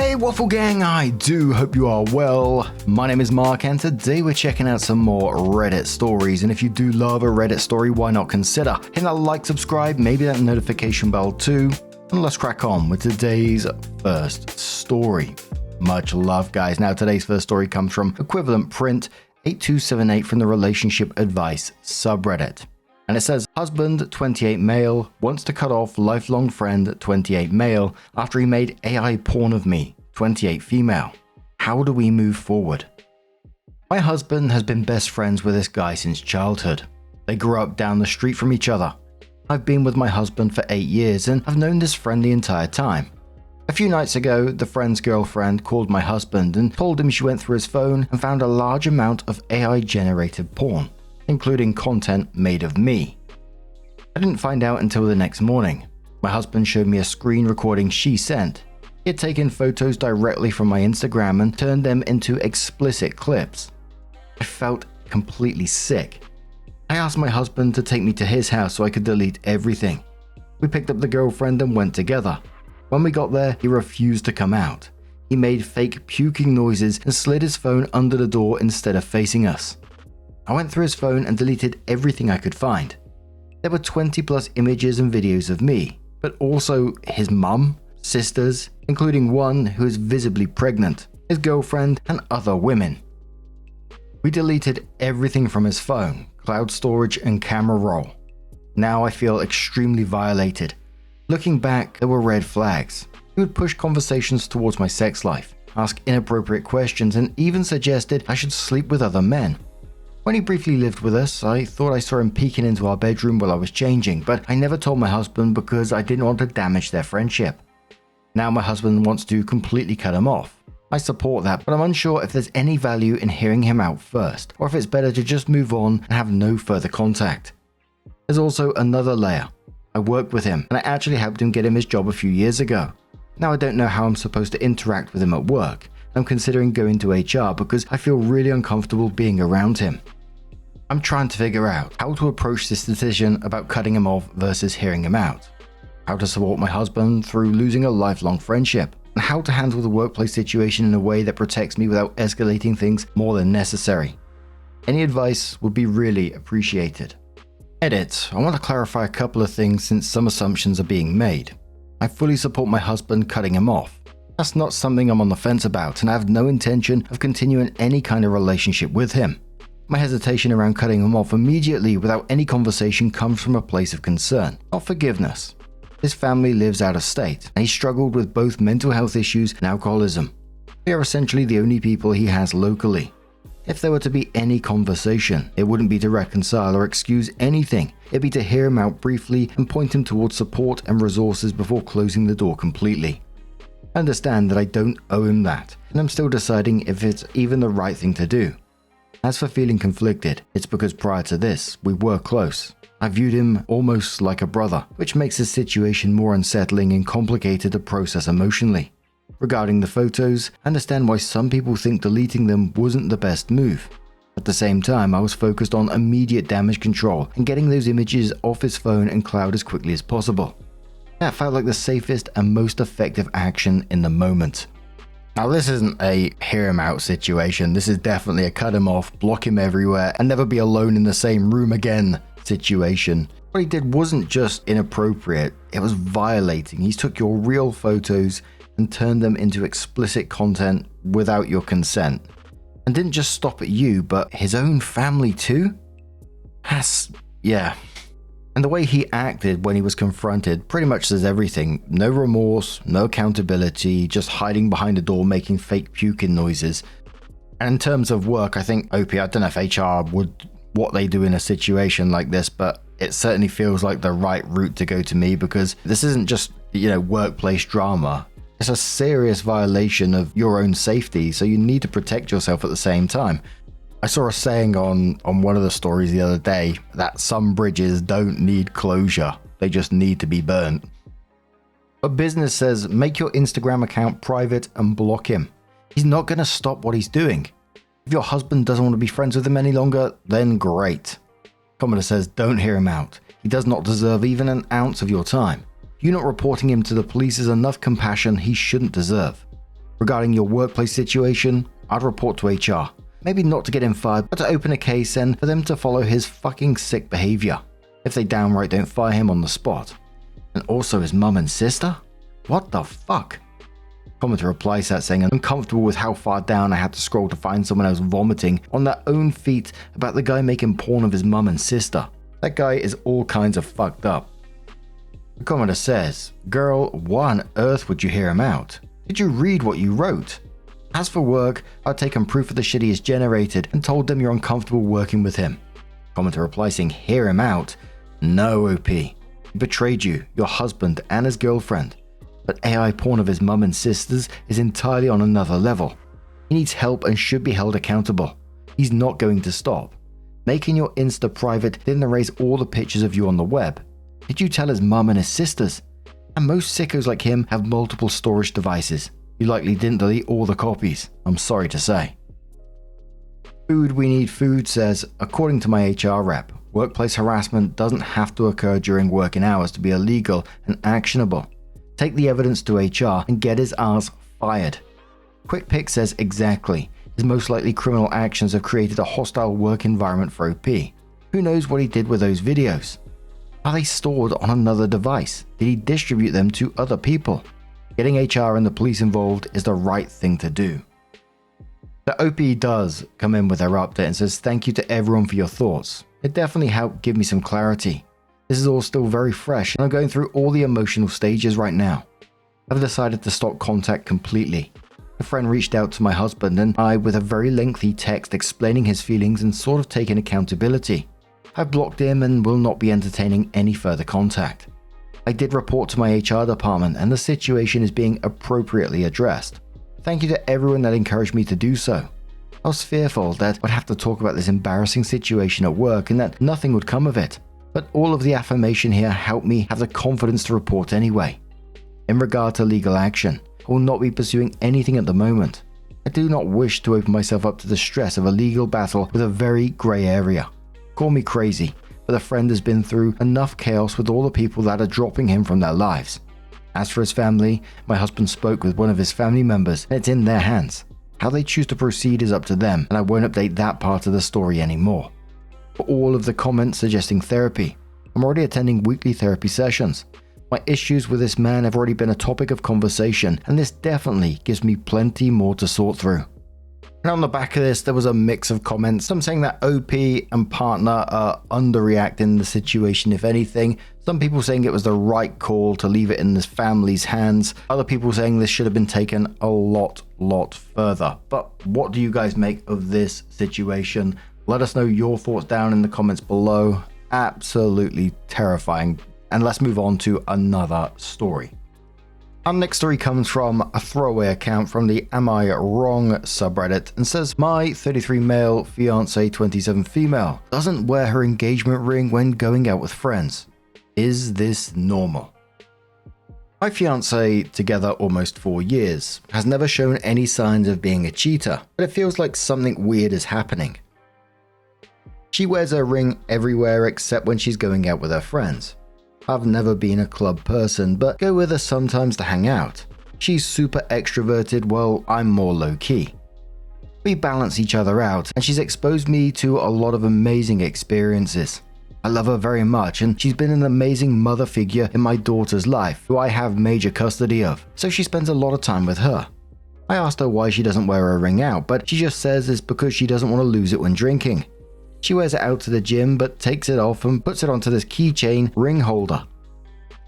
Hey Waffle Gang, I do hope you are well. My name is Mark and today we're checking out some more Reddit stories, and if you do love a Reddit story, why not consider hitting that like, subscribe, maybe that notification bell too, and let's crack on with today's first story. Much love guys. Now today's first story comes from Equivalent Print 8278 from the Relationship Advice subreddit. And it says, husband, 28 male, wants to cut off lifelong friend, 28 male, after he made AI porn of me, 28 female. How do we move forward? My husband has been best friends with this guy since childhood. They grew up down the street from each other. I've been with my husband for 8 years and I've known this friend the entire time. A few nights ago, the friend's girlfriend called my husband and told him she went through his phone and found a large amount of AI-generated porn, including content made of me. I didn't find out until the next morning. My husband showed me a screen recording she sent. He had taken photos directly from my Instagram and turned them into explicit clips. I felt completely sick. I asked my husband to take me to his house so I could delete everything. We picked up the girlfriend and went together. When we got there, he refused to come out. He made fake puking noises and slid his phone under the door instead of facing us. I went through his phone and deleted everything I could find. There were 20 plus images and videos of me, but also his mum, sisters, including one who is visibly pregnant, his girlfriend, and other women. We deleted everything from his phone, cloud storage, and camera roll. Now I feel extremely violated. Looking back, there were red flags. He would push conversations towards my sex life, ask inappropriate questions, and even suggested I should sleep with other men. When he briefly lived with us, I thought I saw him peeking into our bedroom while I was changing, but I never told my husband because I didn't want to damage their friendship. Now my husband wants to completely cut him off. I support that, but I'm unsure if there's any value in hearing him out first, or if it's better to just move on and have no further contact. There's also another layer. I worked with him, and I actually helped him get him his job a few years ago. Now I don't know how I'm supposed to interact with him at work. I'm considering going to HR because I feel really uncomfortable being around him. I'm trying to figure out how to approach this decision about cutting him off versus hearing him out, how to support my husband through losing a lifelong friendship, and how to handle the workplace situation in a way that protects me without escalating things more than necessary. Any advice would be really appreciated. Edit. I want to clarify a couple of things since some assumptions are being made. I fully support my husband cutting him off. That's not something I'm on the fence about, and I have no intention of continuing any kind of relationship with him. My hesitation around cutting him off immediately without any conversation comes from a place of concern, not forgiveness. His family lives out of state, and he struggled with both mental health issues and alcoholism. We are essentially the only people he has locally. If there were to be any conversation, it wouldn't be to reconcile or excuse anything. It'd be to hear him out briefly and point him towards support and resources before closing the door completely. I understand that I don't owe him that, and I'm still deciding if it's even the right thing to do. As for feeling conflicted, it's because prior to this, we were close. I viewed him almost like a brother, which makes the situation more unsettling and complicated to process emotionally. Regarding the photos, I understand why some people think deleting them wasn't the best move. At the same time, I was focused on immediate damage control and getting those images off his phone and cloud as quickly as possible. That felt like the safest and most effective action in the moment. Now this isn't a hear him out situation, this is definitely a cut him off, block him everywhere, and never be alone in the same room again situation. What he did wasn't just inappropriate, it was violating. He took your real photos and turned them into explicit content without your consent. And didn't just stop at you, but his own family too? Yeah. And the way he acted when he was confronted pretty much says everything. No remorse, no accountability, just hiding behind a door making fake puking noises. And in terms of work, I think OP, I don't know if HR would what they do in a situation like this, but it certainly feels like the right route to go to me because this isn't just, workplace drama. It's a serious violation of your own safety, so you need to protect yourself at the same time. I saw a saying on one of the stories the other day that some bridges don't need closure, they just need to be burnt. But business says make your Instagram account private and block him. He's not going to stop what he's doing. If your husband doesn't want to be friends with him any longer, then great. Commenter says don't hear him out. He does not deserve even an ounce of your time. You not reporting him to the police is enough compassion he shouldn't deserve. Regarding your workplace situation, I'd report to HR. Maybe not to get him fired, but to open a case and for them to follow his fucking sick behavior. If they downright don't fire him on the spot. And also his mum and sister? What the fuck? Commenter replies that saying, I'm uncomfortable with how far down I had to scroll to find someone else vomiting on their own feet about the guy making porn of his mum and sister. That guy is all kinds of fucked up. The commenter says, girl, why on earth would you hear him out? Did you read what you wrote? As for work, I'd taken proof of the shit he has generated and told them you're uncomfortable working with him. Commenter replies saying, hear him out? No, OP. He betrayed you, your husband, and his girlfriend. But AI porn of his mum and sisters is entirely on another level. He needs help and should be held accountable. He's not going to stop. Making your Insta private didn't erase all the pictures of you on the web. Did you tell his mum and his sisters? And most sickos like him have multiple storage devices. You likely didn't delete all the copies, I'm sorry to say. Food We Need Food says, according to my HR rep, workplace harassment doesn't have to occur during working hours to be illegal and actionable. Take the evidence to HR and get his ass fired. Quick Pick says exactly. His most likely criminal actions have created a hostile work environment for OP. Who knows what he did with those videos? Are they stored on another device? Did he distribute them to other people? Getting HR and the police involved is the right thing to do. The OP does come in with their update and says thank you to everyone for your thoughts. It definitely helped give me some clarity. This is all still very fresh and I'm going through all the emotional stages right now. I've decided to stop contact completely. A friend reached out to my husband and I with a very lengthy text explaining his feelings and sort of taking accountability. I've blocked him and will not be entertaining any further contact. I did report to my HR department and the situation is being appropriately addressed. Thank you to everyone that encouraged me to do so. I was fearful that I'd have to talk about this embarrassing situation at work and that nothing would come of it. But all of the affirmation here helped me have the confidence to report anyway. In regard to legal action, I will not be pursuing anything at the moment. I do not wish to open myself up to the stress of a legal battle with a very grey area. Call me crazy, but the friend has been through enough chaos with all the people that are dropping him from their lives. As for his family, my husband spoke with one of his family members and it's in their hands. How they choose to proceed is up to them and I won't update that part of the story anymore. For all of the comments suggesting therapy, I'm already attending weekly therapy sessions. My issues with this man have already been a topic of conversation and this definitely gives me plenty more to sort through. And on the back of this, there was a mix of comments, some saying that OP and partner are underreacting the situation if anything, some people saying it was the right call to leave it in this family's hands, other people saying this should have been taken a lot further. But what do you guys make of this situation? Let us know your thoughts down in the comments below. Absolutely terrifying. And let's move on to another story. Our next story comes from a throwaway account from the Am I Wrong subreddit and says, my 33 male, fiance 27 female, doesn't wear her engagement ring when going out with friends. Is this normal? My fiance, together almost 4 years, has never shown any signs of being a cheater, but it feels like something weird is happening. She wears her ring everywhere except when she's going out with her friends. I've never been a club person, but go with her sometimes to hang out. She's super extroverted while I'm more low-key. We balance each other out, and she's exposed me to a lot of amazing experiences. I love her very much, and she's been an amazing mother figure in my daughter's life, who I have major custody of, so she spends a lot of time with her. I asked her why she doesn't wear her ring out, but she just says it's because she doesn't want to lose it when drinking. She wears it out to the gym but takes it off and puts it onto this keychain ring holder.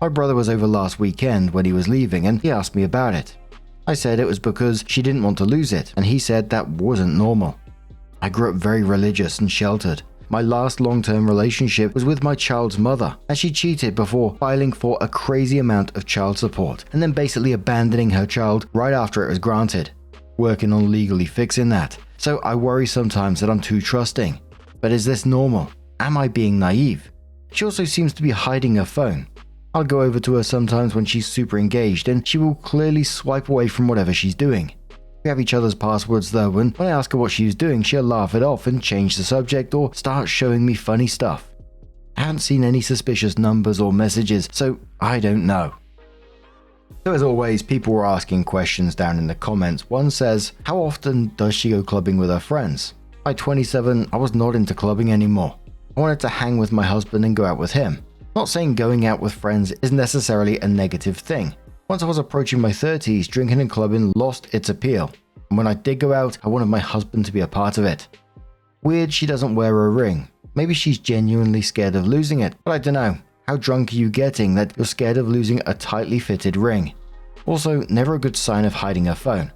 My brother was over last weekend when he was leaving and he asked me about it. I said it was because she didn't want to lose it and he said that wasn't normal. I grew up very religious and sheltered. My last long-term relationship was with my child's mother and she cheated before filing for a crazy amount of child support and then basically abandoning her child right after it was granted. Working on legally fixing that. So I worry sometimes that I'm too trusting. But is this normal? Am I being naive? She also seems to be hiding her phone. I'll go over to her sometimes when she's super engaged and she will clearly swipe away from whatever she's doing. We have each other's passwords though, and when I ask her what she's doing, she'll laugh it off and change the subject or start showing me funny stuff. I haven't seen any suspicious numbers or messages, so I don't know. So as always, people were asking questions down in the comments. One says, how often does she go clubbing with her friends? By 27, I was not into clubbing anymore. I wanted to hang with my husband and go out with him. Not saying going out with friends is necessarily a negative thing. Once I was approaching my 30s, drinking and clubbing lost its appeal. And when I did go out, I wanted my husband to be a part of it. Weird she doesn't wear a ring. Maybe she's genuinely scared of losing it, but I don't know. How drunk are you getting that you're scared of losing a tightly fitted ring? Also, never a good sign of hiding her phone.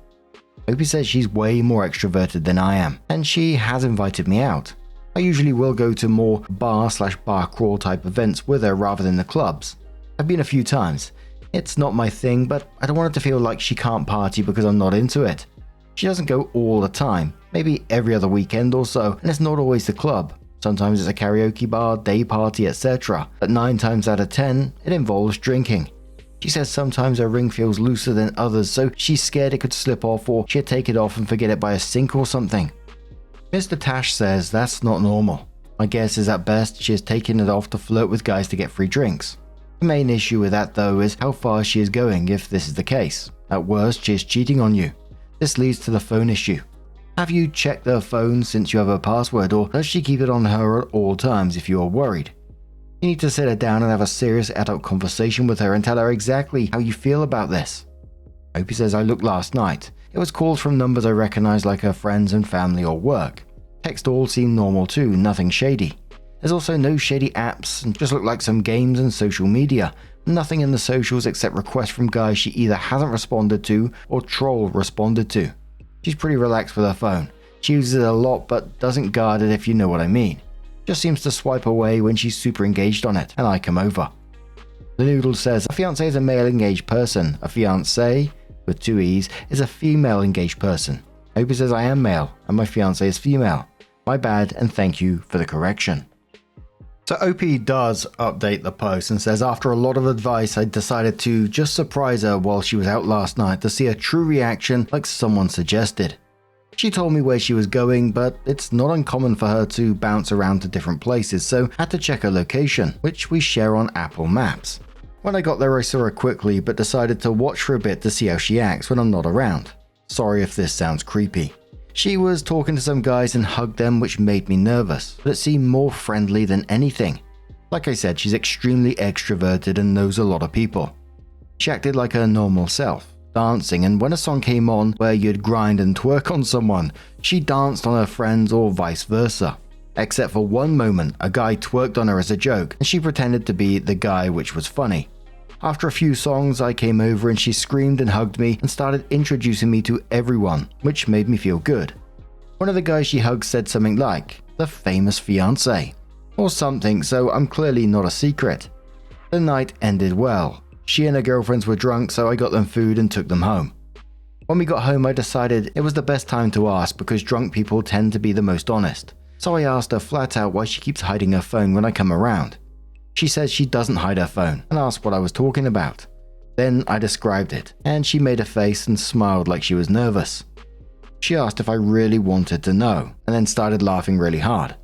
Opie says she's way more extroverted than I am, and she has invited me out. I usually will go to more bar/bar crawl type events with her rather than the clubs. I've been a few times. It's not my thing, but I don't want her to feel like she can't party because I'm not into it. She doesn't go all the time, maybe every other weekend or so, and it's not always the club. Sometimes it's a karaoke bar, day party, etc. But 9 times out of 10, it involves drinking. She says sometimes her ring feels looser than others, so she's scared it could slip off or she'll take it off and forget it by a sink or something. Mr. Tash says that's not normal. My guess is at best she has taken it off to flirt with guys to get free drinks. The main issue with that though is how far she is going if this is the case. At worst, she is cheating on you. This leads to the phone issue. Have you checked her phone since you have her password, or does she keep it on her at all times if you are worried? You need to sit her down and have a serious adult conversation with her and tell her exactly how you feel about this. Opie says I looked last night. It was calls from numbers I recognized like her friends and family or work. Text all seemed normal too, nothing shady. There's also no shady apps and just look like some games and social media. Nothing in the socials except requests from guys she either hasn't responded to or troll responded to. She's pretty relaxed with her phone. She uses it a lot but doesn't guard it if you know what I mean. Just seems to swipe away when she's super engaged on it and I come over. The Noodle says a fiancé is a male engaged person. A fiancé, with 2 E's, is a female engaged person. Opie says I am male and my fiancé is female. My bad and thank you for the correction. So Opie does update the post and says after a lot of advice I decided to just surprise her while she was out last night to see a true reaction like someone suggested. She told me where she was going, but it's not uncommon for her to bounce around to different places, so I had to check her location, which we share on Apple Maps. When I got there I saw her quickly but decided to watch for a bit to see how she acts when I'm not around. Sorry if this sounds creepy. She was talking to some guys and hugged them, which made me nervous, but it seemed more friendly than anything. Like I said, she's extremely extroverted and knows a lot of people. She acted like her normal self, dancing, and when a song came on where you'd grind and twerk on someone, she danced on her friends or vice versa. Except for one moment, a guy twerked on her as a joke, and she pretended to be the guy, which was funny. After a few songs, I came over and she screamed and hugged me and started introducing me to everyone, which made me feel good. One of the guys she hugged said something like, "the famous fiancé," or something, so I'm clearly not a secret. The night ended well. She and her girlfriends were drunk, so I got them food and took them home. When we got home, I decided it was the best time to ask because drunk people tend to be the most honest. So I asked her flat out why she keeps hiding her phone when I come around. She says she doesn't hide her phone and asked what I was talking about. Then I described it, and she made a face and smiled like she was nervous. She asked if I really wanted to know, and then started laughing really hard.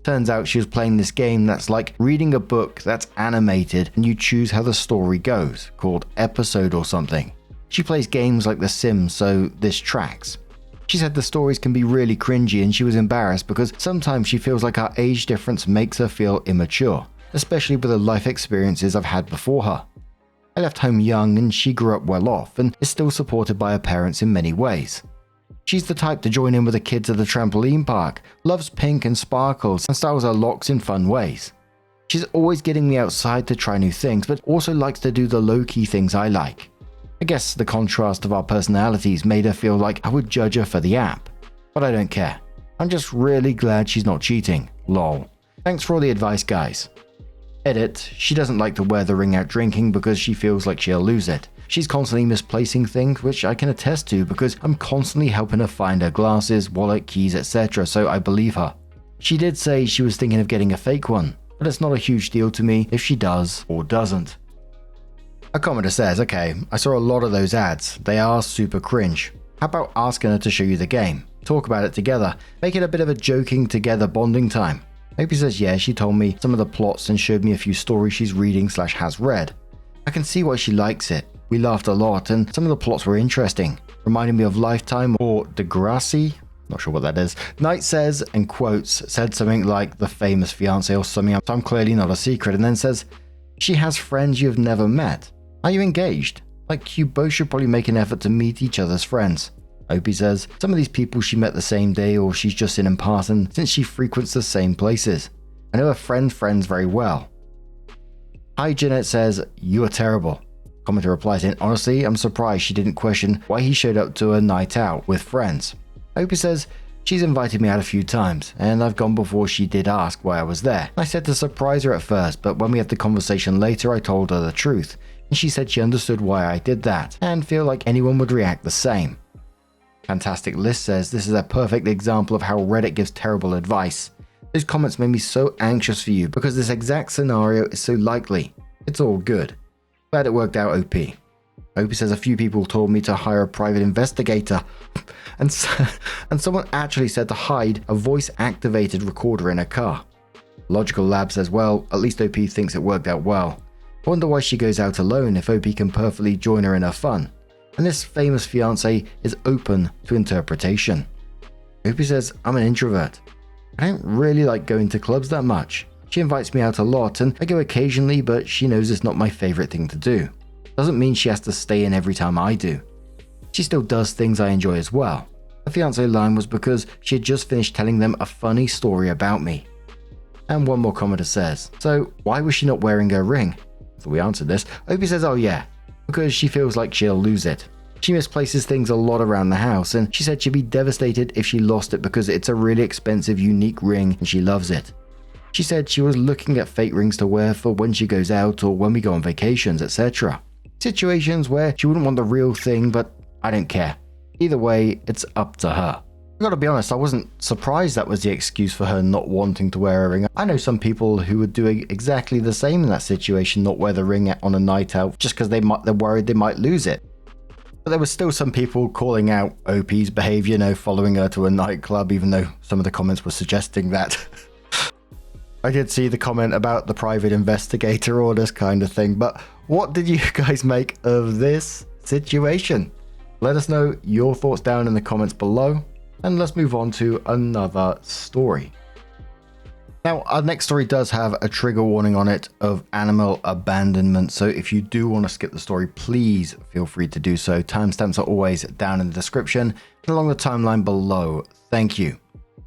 Turns out she was playing this game that's like reading a book that's animated and you choose how the story goes, called Episode or something. She plays games like The Sims, so this tracks. She said the stories can be really cringy and she was embarrassed because sometimes she feels like our age difference makes her feel immature, especially with the life experiences I've had before her. I left home young and she grew up well off and is still supported by her parents in many ways. She's the type to join in with the kids at the trampoline park, loves pink and sparkles, and styles her locks in fun ways. She's always getting me outside to try new things, but also likes to do the low-key things I like. I guess the contrast of our personalities made her feel like I would judge her for the app. But I don't care. I'm just really glad she's not cheating. Lol. Thanks for all the advice, guys. Edit, she doesn't like to wear the ring out drinking because she feels like she'll lose it. She's constantly misplacing things, which I can attest to because I'm constantly helping her find her glasses, wallet, keys, etc., so I believe her. She did say she was thinking of getting a fake one, but it's not a huge deal to me if she does or doesn't. A commenter says, okay, I saw a lot of those ads. They are super cringe. How about asking her to show you the game? Talk about it together. Make it a bit of a joking together bonding time. Opie says yeah, she told me some of the plots and showed me a few stories she's reading/has read. I can see why she likes it. We laughed a lot and some of the plots were interesting, reminding me of Lifetime or Degrassi. Not sure what that is. Knight says, and quotes, said something like the famous fiance or something, I'm clearly not a secret, and then says, she has friends you've never met. Are you engaged? Like, you both should probably make an effort to meet each other's friends. Opie says, some of these people she met the same day or she's just seen in passing since she frequents the same places. I know her friends very well. Hi Jeanette says, you are terrible. Commenter replies in, honestly, I'm surprised she didn't question why he showed up to a night out with friends. Opie says, she's invited me out a few times, and I've gone before she did ask why I was there. I said to surprise her at first, but when we had the conversation later, I told her the truth, and she said she understood why I did that, and feel like anyone would react the same. Fantastic List says, this is a perfect example of how Reddit gives terrible advice. Those comments made me so anxious for you because this exact scenario is so likely. It's all good. Glad it worked out, OP. Opie says a few people told me to hire a private investigator, and someone actually said to hide a voice-activated recorder in a car. Logical Lab says, well, at least OP thinks it worked out well. I wonder why she goes out alone if OP can perfectly join her in her fun. And this famous fiancé is open to interpretation. Opie says, I'm an introvert. I don't really like going to clubs that much. She invites me out a lot and I go occasionally, but she knows it's not my favorite thing to do. Doesn't mean she has to stay in every time I do. She still does things I enjoy as well. The fiancé line was because she had just finished telling them a funny story about me. And one more commenter says, so why was she not wearing her ring? So we answered this. Opie says, oh yeah, because she feels like she'll lose it. She misplaces things a lot around the house and she said she'd be devastated if she lost it because it's a really expensive, unique ring and she loves it. She said she was looking at fake rings to wear for when she goes out or when we go on vacations, etc. Situations where she wouldn't want the real thing, but I don't care. Either way, it's up to her. I gotta be honest, I wasn't surprised that was the excuse for her not wanting to wear a ring. I know some people who would do exactly the same in that situation, not wear the ring on a night out just because they're worried they might lose it. But there were still some people calling out OP's behavior, following her to a nightclub, even though some of the comments were suggesting that. I did see the comment about the private investigator or this kind of thing, but what did you guys make of this situation? Let us know your thoughts down in the comments below, and let's move on to another story. Now, our next story does have a trigger warning on it of animal abandonment, so if you do want to skip the story, please feel free to do so. Timestamps are always down in the description and along the timeline below. Thank you.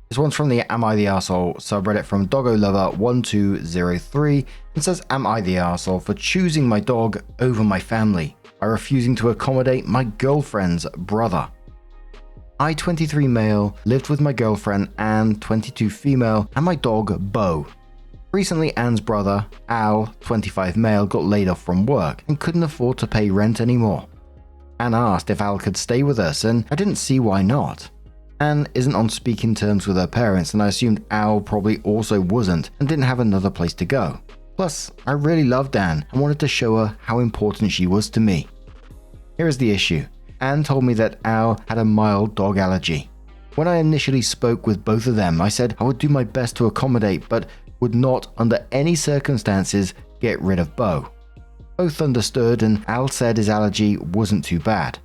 This one's from the Am I the Arsehole subreddit from DoggoLover1203 and says, Am I the arsehole for choosing my dog over my family by refusing to accommodate my girlfriend's brother? I, 23 male, lived with my girlfriend Anne, 22 female, and my dog Bo. Recently, Anne's brother, Al, 25 male, got laid off from work and couldn't afford to pay rent anymore. Anne asked if Al could stay with us, and I didn't see why not. Anne isn't on speaking terms with her parents, and I assumed Al probably also wasn't and didn't have another place to go. Plus, I really loved Anne and wanted to show her how important she was to me. Here is the issue. Anne told me that Al had a mild dog allergy. When I initially spoke with both of them, I said I would do my best to accommodate, but would not, under any circumstances, get rid of Bo. Both understood, and Al said his allergy wasn't too bad.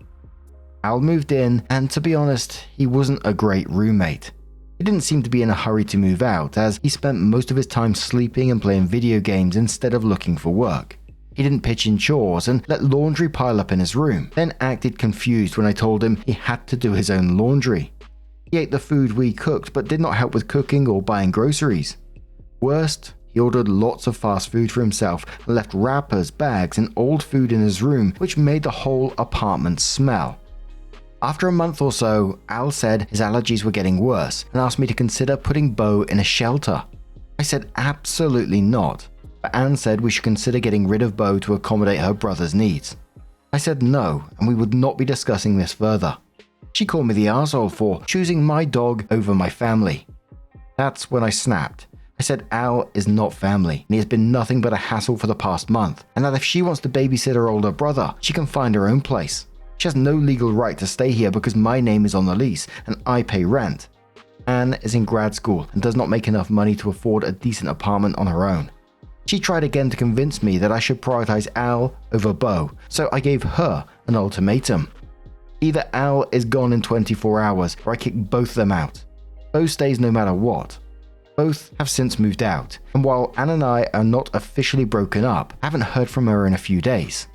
Al moved in, and to be honest, he wasn't a great roommate. He didn't seem to be in a hurry to move out, as he spent most of his time sleeping and playing video games instead of looking for work. He didn't pitch in chores and let laundry pile up in his room, then acted confused when I told him he had to do his own laundry. He ate the food we cooked but did not help with cooking or buying groceries. Worst, he ordered lots of fast food for himself and left wrappers, bags, and old food in his room, which made the whole apartment smell. After a month or so, Al said his allergies were getting worse and asked me to consider putting Bo in a shelter. I said absolutely not, but Anne said we should consider getting rid of Bo to accommodate her brother's needs. I said no, and we would not be discussing this further. She called me the arsehole for choosing my dog over my family. That's when I snapped. I said Al is not family, and he has been nothing but a hassle for the past month, and that if she wants to babysit her older brother, she can find her own place. She has no legal right to stay here because my name is on the lease and I pay rent. Anne is in grad school and does not make enough money to afford a decent apartment on her own. She tried again to convince me that I should prioritize Al over Bo, so I gave her an ultimatum. Either Al is gone in 24 hours or I kick both of them out. Bo stays no matter what. Both have since moved out, and while Anne and I are not officially broken up, I haven't heard from her in a few days.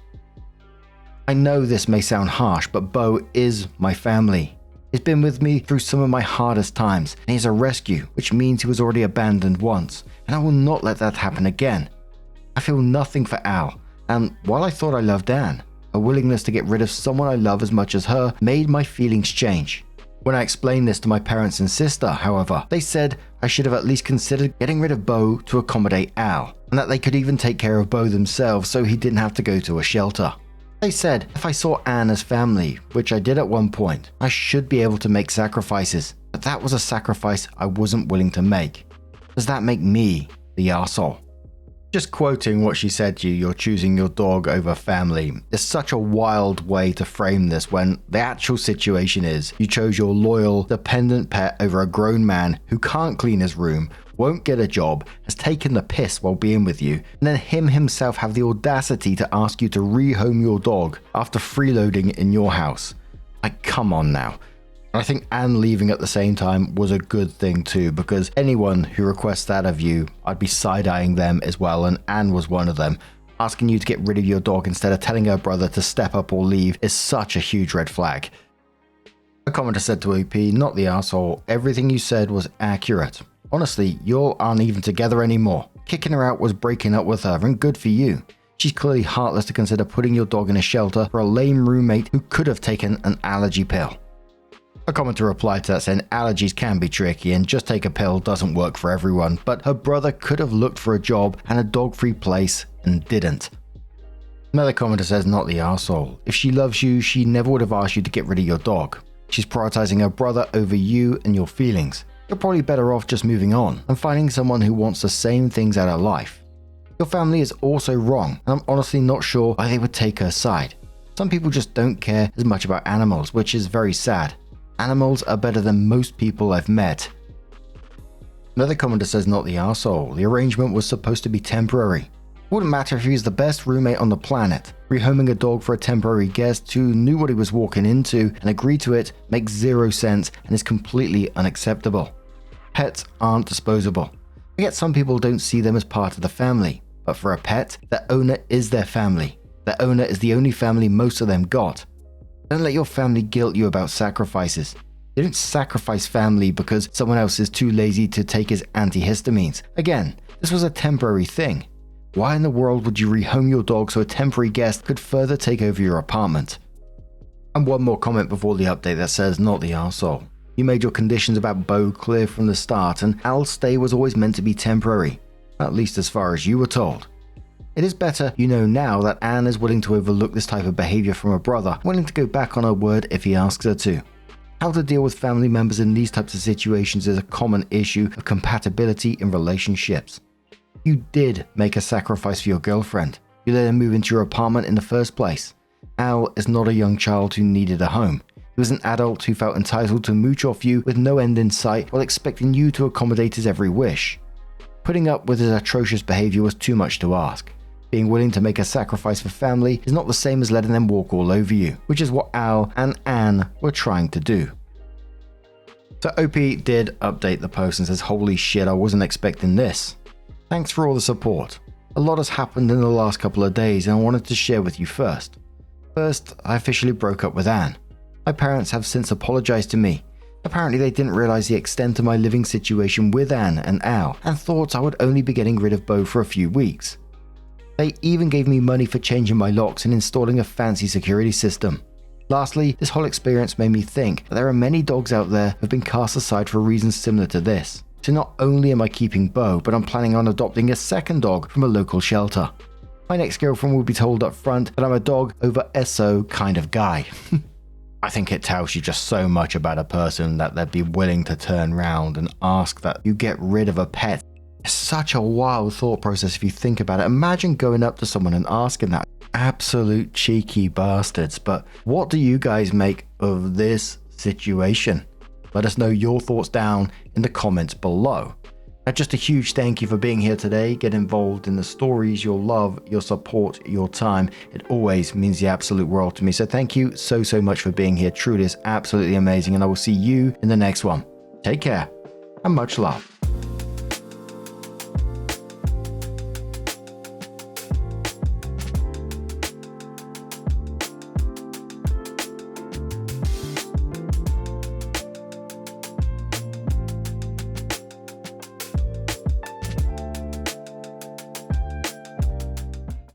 I know this may sound harsh, but Bo is my family. He's been with me through some of my hardest times, and he's a rescue, which means he was already abandoned once, and I will not let that happen again. I feel nothing for Al, and while I thought I loved Anne, a willingness to get rid of someone I love as much as her made my feelings change. When I explained this to my parents and sister, however, they said I should have at least considered getting rid of Bo to accommodate Al, and that they could even take care of Bo themselves so he didn't have to go to a shelter. They said if I saw Anne as family, which I did at one point, I should be able to make sacrifices, but that was a sacrifice I wasn't willing to make. Does that make me the arsehole? Just quoting what she said to you, you're choosing your dog over family, is such a wild way to frame this when the actual situation is you chose your loyal, dependent pet over a grown man who can't clean his room, won't get a job, has taken the piss while being with you, and then him himself have the audacity to ask you to rehome your dog after freeloading in your house. Like, come on now. I think Anne leaving at the same time was a good thing too, because anyone who requests that of you, I'd be side-eyeing them as well, and Anne was one of them. Asking you to get rid of your dog instead of telling her brother to step up or leave is such a huge red flag. A commenter said to OP, not the asshole, everything you said was accurate. Honestly, you aren't even together anymore. Kicking her out was breaking up with her, and good for you. She's clearly heartless to consider putting your dog in a shelter for a lame roommate who could have taken an allergy pill. A commenter replied to that saying allergies can be tricky and just take a pill doesn't work for everyone, but her brother could have looked for a job and a dog-free place and didn't. Another commenter says not the arsehole. If she loves you, she never would have asked you to get rid of your dog. She's prioritizing her brother over you and your feelings. You're probably better off just moving on and finding someone who wants the same things out of life. Your family is also wrong, and I'm honestly not sure why they would take her side. Some people just don't care as much about animals, which is very sad. Animals are better than most people I've met. Another commenter says not the arsehole. The arrangement was supposed to be temporary. Wouldn't matter if he was the best roommate on the planet. Rehoming a dog for a temporary guest who knew what he was walking into and agreed to it makes zero sense and is completely unacceptable. Pets aren't disposable. I get some people don't see them as part of the family, but for a pet, their owner is their family. Their owner is the only family most of them got. Don't let your family guilt you about sacrifices. You don't sacrifice family because someone else is too lazy to take his antihistamines. Again, this was a temporary thing. Why in the world would you rehome your dog so a temporary guest could further take over your apartment? And one more comment before the update that says not the arsehole. You made your conditions about Bo clear from the start, and Al's stay was always meant to be temporary, at least as far as you were told. It is better you know now that Anne is willing to overlook this type of behavior from her brother, willing to go back on her word if he asks her to. How to deal with family members in these types of situations is a common issue of compatibility in relationships. You did make a sacrifice for your girlfriend. You let her move into your apartment in the first place. Al is not a young child who needed a home. He was an adult who felt entitled to mooch off you with no end in sight while expecting you to accommodate his every wish. Putting up with his atrocious behavior was too much to ask. Being willing to make a sacrifice for family is not the same as letting them walk all over you, which is what Al and Anne were trying to do. So OP did update the post and says, holy shit, I wasn't expecting this. Thanks for all the support. A lot has happened in the last couple of days and I wanted to share with you first. First, I officially broke up with Anne. My parents have since apologized to me. Apparently they didn't realize the extent of my living situation with Anne and Al and thought I would only be getting rid of Bo for a few weeks. They even gave me money for changing my locks and installing a fancy security system. Lastly, this whole experience made me think that there are many dogs out there who have been cast aside for reasons similar to this. So not only am I keeping Bo, but I'm planning on adopting a second dog from a local shelter. My next girlfriend will be told up front that I'm a dog over SO kind of guy. I think it tells you just so much about a person that they'd be willing to turn around and ask that you get rid of a pet. It's such a wild thought process if you think about it. Imagine going up to someone and asking that. Absolute cheeky bastards. But what do you guys make of this situation? Let us know your thoughts down in the comments below. Just a huge thank you for being here today. Get involved in the stories, your love, your support, your time. It always means the absolute world to me. So thank you so much for being here. Truly is absolutely amazing. And I will see you in the next one. Take care and much love.